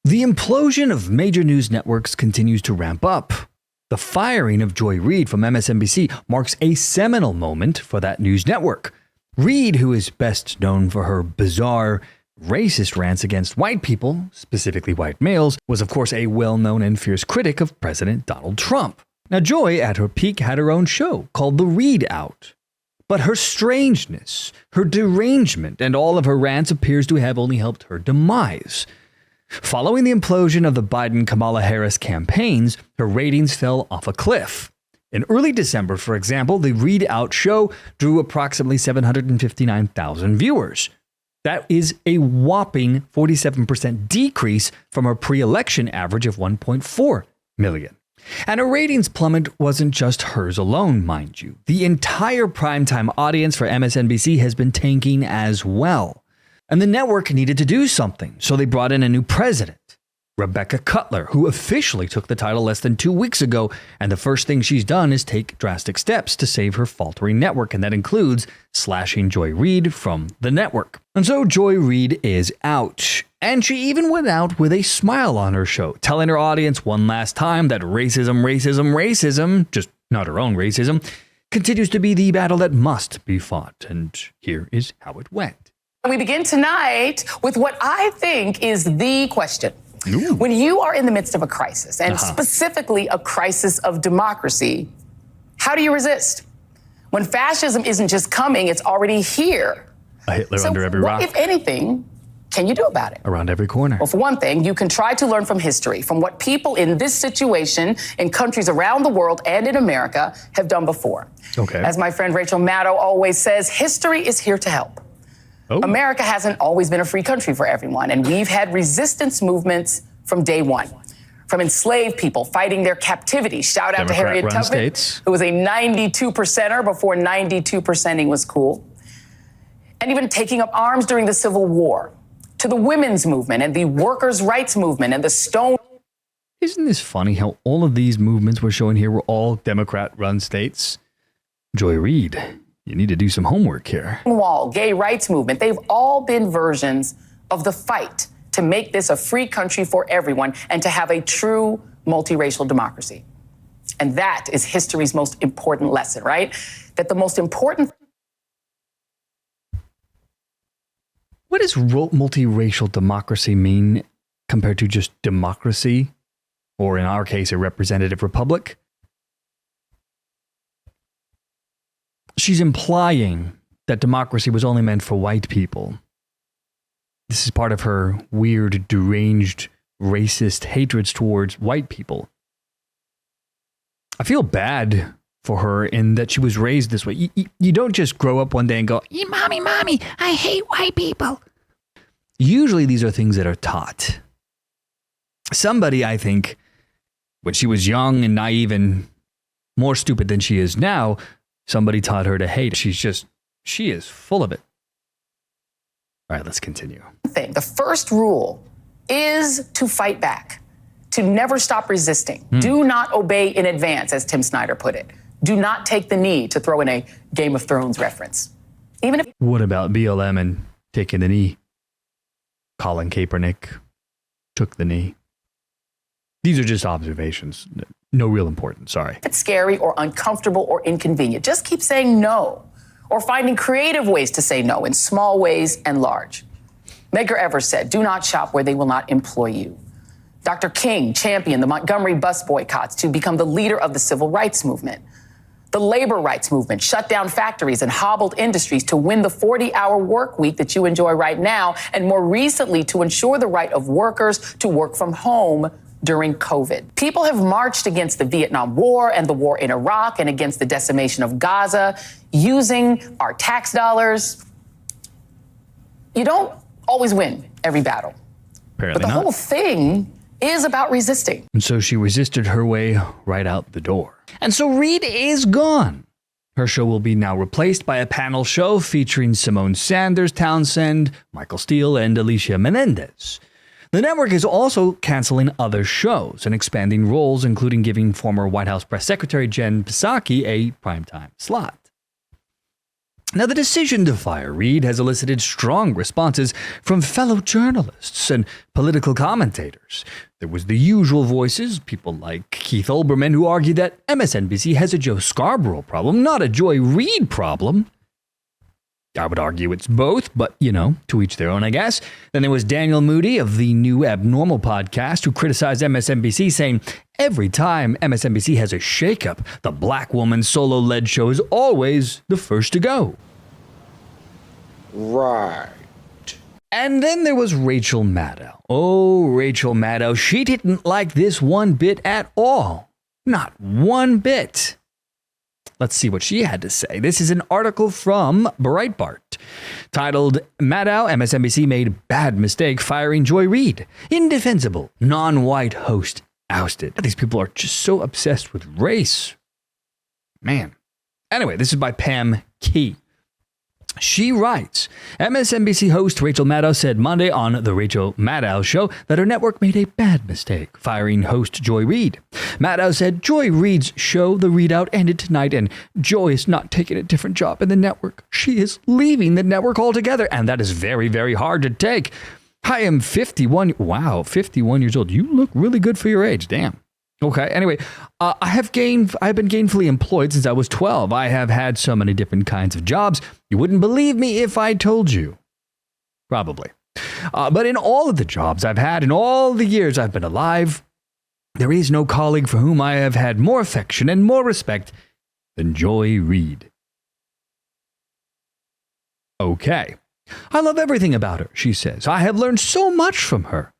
The implosion of major news networks continues to ramp up. The firing of Joy Reid from MSNBC marks a seminal moment for that news network. Reid, who is best known for her bizarre, racist rants against white people, specifically white males, was of course a well-known and fierce critic of President Donald Trump. Now, Joy, at her peak, had her own show called the ReidOut. But her strangeness, her derangement, and all of her rants appears to have only helped her demise. Following the implosion of the Biden-Kamala Harris campaigns, her ratings fell off a cliff. In early December, for example, the ReidOut show drew approximately 759,000 viewers. That is a whopping 47% decrease from her pre-election average of 1.4 million. And her ratings plummet wasn't just hers alone, mind you. The entire primetime audience for MSNBC has been tanking as well. And the network needed to do something, so they brought in a new president, Rebecca Cutler, who officially took the title less than 2 weeks ago, and the first thing she's done is take drastic steps to save her faltering network, and that includes slashing Joy Reid from the network. And so Joy Reid is out, and she even went out with a smile on her show, telling her audience one last time that racism, just not her own racism, continues to be the battle that must be fought, and here is how it went. We begin tonight with what I think is the question. Ooh. When you are in the midst of a crisis, and specifically a crisis of democracy, how do you resist? When fascism isn't just coming, it's already here. A Hitler under every rock. What, if anything, can you do about it? Around every corner. Well, for one thing, you can try to learn from history, from what people in this situation in countries around the world and in America have done before. Okay. As my friend Rachel Maddow always says, history is here to help. Oh. America hasn't always been a free country for everyone, and we've had resistance movements from day one. From enslaved people fighting their captivity. Shout out to Harriet Tubman, who was a 92%er before 92%ing was cool. And even taking up arms during the Civil War. To the women's movement and the workers' rights movement and the Stone. Isn't this funny how all of these movements we're showing here were all Democrat-run states? Joy Reid, you need to do some homework here. Wall, gay rights movement, they've all been versions of the fight to make this a free country for everyone and to have a true multiracial democracy. And that is history's most important lesson, right? That the most important... What does multiracial democracy mean compared to just democracy? Or in our case, a representative republic? She's implying that democracy was only meant for white people. This is part of her weird, deranged, racist hatreds towards white people. I feel bad for her in that she was raised this way. You don't just grow up one day and go, mommy, I hate white people. Usually these are things that are taught. Somebody, I think, when she was young and naive and more stupid than she is now, somebody taught her to hate. She is full of it. All right, let's continue. The first rule is to fight back, to never stop resisting. Do not obey in advance, as Tim Snyder put it. Do not take the knee, to throw in a Game of Thrones reference. Even if... What about BLM and taking the knee? Colin Kaepernick took the knee. These are just observations. No real importance, sorry. It's scary or uncomfortable or inconvenient. Just keep saying no. Or finding creative ways to say no in small ways and large. Medgar Evers said, do not shop where they will not employ you. Dr. King championed the Montgomery bus boycotts to become the leader of the civil rights movement. The labor rights movement shut down factories and hobbled industries to win the 40-hour work week that you enjoy right now, and more recently to ensure the right of workers to work from home during COVID. People have marched against the Vietnam War and the war in Iraq and against the decimation of Gaza using our tax dollars. You don't always win every battle. Apparently but the whole thing is about resisting. And so she resisted her way right out the door. And so Reid is gone. Her show will be now replaced by a panel show featuring Simone Sanders Townsend, Michael Steele, and Alicia Menendez. The network is also canceling other shows and expanding roles, including giving former White House Press Secretary Jen Psaki a primetime slot. Now, the decision to fire Reid has elicited strong responses from fellow journalists and political commentators. There was the usual voices, people like Keith Olbermann, who argued that MSNBC has a Joe Scarborough problem, not a Joy Reid problem. I would argue it's both, but, to each their own, I guess. Then there was Daniel Moody of the New Abnormal podcast, who criticized MSNBC, saying every time MSNBC has a shakeup, the black woman solo-led show is always the first to go. Right. And then there was Rachel Maddow. Oh, Rachel Maddow. She didn't like this one bit at all. Not one bit. Let's see what she had to say. This is an article from Breitbart titled, Maddow, MSNBC made bad mistake firing Joy Reid. Indefensible, non-white host ousted. These people are just so obsessed with race. Man. Anyway, this is by Pam Key. She writes, MSNBC host Rachel Maddow said Monday on The Rachel Maddow Show that her network made a bad mistake, firing host Joy Reid. Maddow said Joy Reid's show, The ReidOut, ended tonight, and Joy is not taking a different job in the network. She is leaving the network altogether, and that is very, very hard to take. I am 51. Wow, 51 years old. You look really good for your age. Damn. Okay, anyway, I've been gainfully employed since I was 12. I have had so many different kinds of jobs. You wouldn't believe me if I told you. Probably. But in all of the jobs I've had, in all the years I've been alive, there is no colleague for whom I have had more affection and more respect than Joy Reid. Okay. I love everything about her, she says. I have learned so much from her.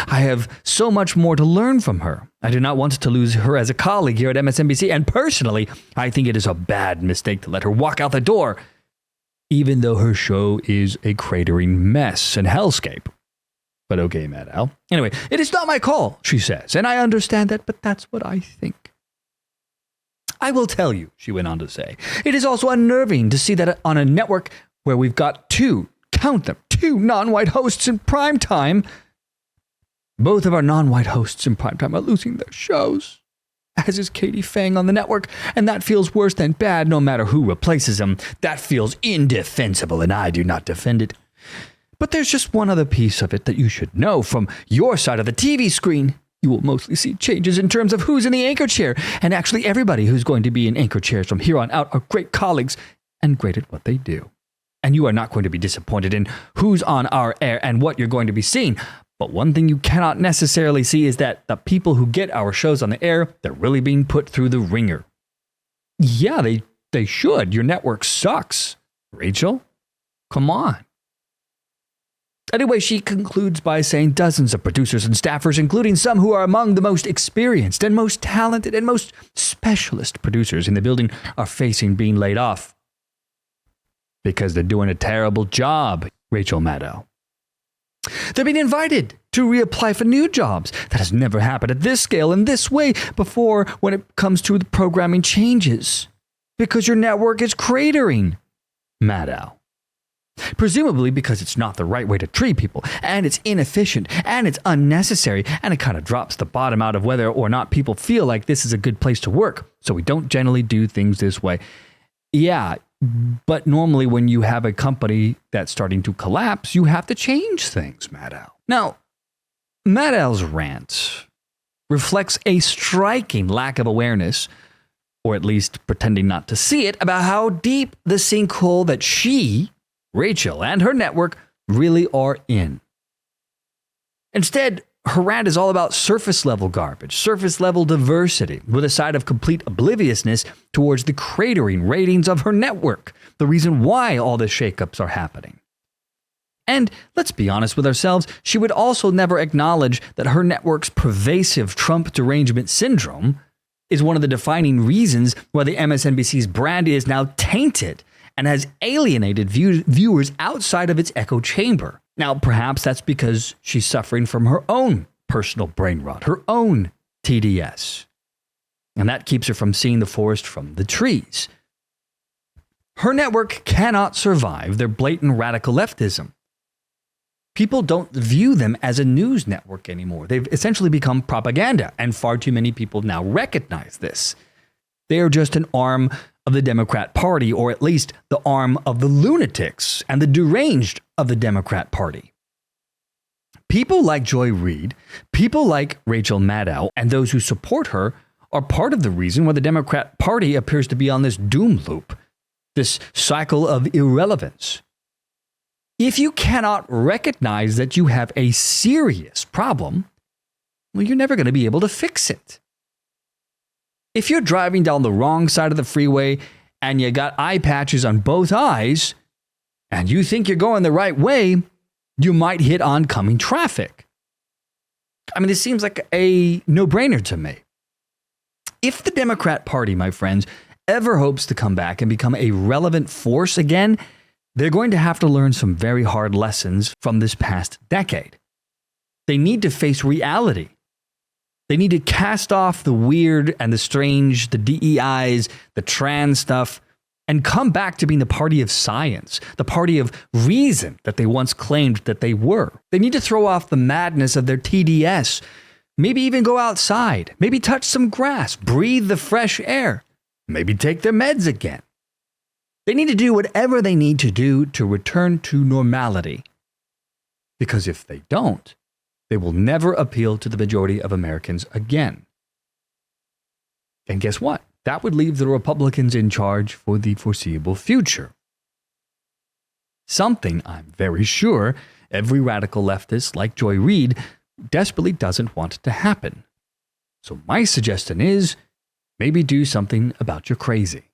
I have so much more to learn from her. I do not want to lose her as a colleague here at MSNBC, and personally, I think it is a bad mistake to let her walk out the door, even though her show is a cratering mess and hellscape. But okay, Maddow. Anyway, it is not my call, she says, and I understand that, but that's what I think. I will tell you, she went on to say, it is also unnerving to see that on a network where we've got two non-white hosts in prime time, both of our non-white hosts in primetime are losing their shows, as is Katie Fang on the network, and that feels worse than bad no matter who replaces them. That feels indefensible, and I do not defend it. But there's just one other piece of it that you should know. From your side of the TV screen, you will mostly see changes in terms of who's in the anchor chair, and actually everybody who's going to be in anchor chairs from here on out are great colleagues and great at what they do. And you are not going to be disappointed in who's on our air and what you're going to be seeing. But one thing you cannot necessarily see is that the people who get our shows on the air, they're really being put through the ringer. Yeah, they should. Your network sucks. Rachel, come on. Anyway, she concludes by saying dozens of producers and staffers, including some who are among the most experienced and most talented and most specialist producers in the building, are facing being laid off. Because they're doing a terrible job, Rachel Maddow. They're being invited to reapply for new jobs. That has never happened at this scale in this way before when it comes to the programming changes. Because your network is cratering, Maddow. Presumably because it's not the right way to treat people, and it's inefficient, and it's unnecessary, and it kind of drops the bottom out of whether or not people feel like this is a good place to work. So we don't generally do things this way. Yeah, but normally when you have a company that's starting to collapse, you have to change things, Maddow. Now, Maddow's rant reflects a striking lack of awareness, or at least pretending not to see it, about how deep the sinkhole that she, Rachel, and her network really are in. Instead, her rant is all about surface-level garbage, surface-level diversity, with a side of complete obliviousness towards the cratering ratings of her network, the reason why all the shakeups are happening. And let's be honest with ourselves, she would also never acknowledge that her network's pervasive Trump Derangement Syndrome is one of the defining reasons why the MSNBC's brand is now tainted and has alienated viewers outside of its echo chamber. Now, perhaps that's because she's suffering from her own personal brain rot, her own TDS. And that keeps her from seeing the forest from the trees. Her network cannot survive their blatant radical leftism. People don't view them as a news network anymore. They've essentially become propaganda, and far too many people now recognize this. They are just an arm of the Democrat Party, or at least the arm of the lunatics and the deranged of the Democrat Party. People like Joy Reid, people like Rachel Maddow, and those who support her are part of the reason why the Democrat Party appears to be on this doom loop, this cycle of irrelevance. If you cannot recognize that you have a serious problem, well, you're never going to be able to fix it. If you're driving down the wrong side of the freeway and you got eye patches on both eyes, and you think you're going the right way, you might hit oncoming traffic. I mean, this seems like a no-brainer to me. If the Democrat Party, my friends, ever hopes to come back and become a relevant force again, they're going to have to learn some very hard lessons from this past decade. They need to face reality. They need to cast off the weird and the strange, the DEIs, the trans stuff, and come back to being the party of science, the party of reason that they once claimed that they were. They need to throw off the madness of their TDS, maybe even go outside, maybe touch some grass, breathe the fresh air, maybe take their meds again. They need to do whatever they need to do to return to normality. Because if they don't, they will never appeal to the majority of Americans again. And guess what? That would leave the Republicans in charge for the foreseeable future. Something I'm very sure every radical leftist like Joy Reid desperately doesn't want to happen. So my suggestion is, maybe do something about your crazy.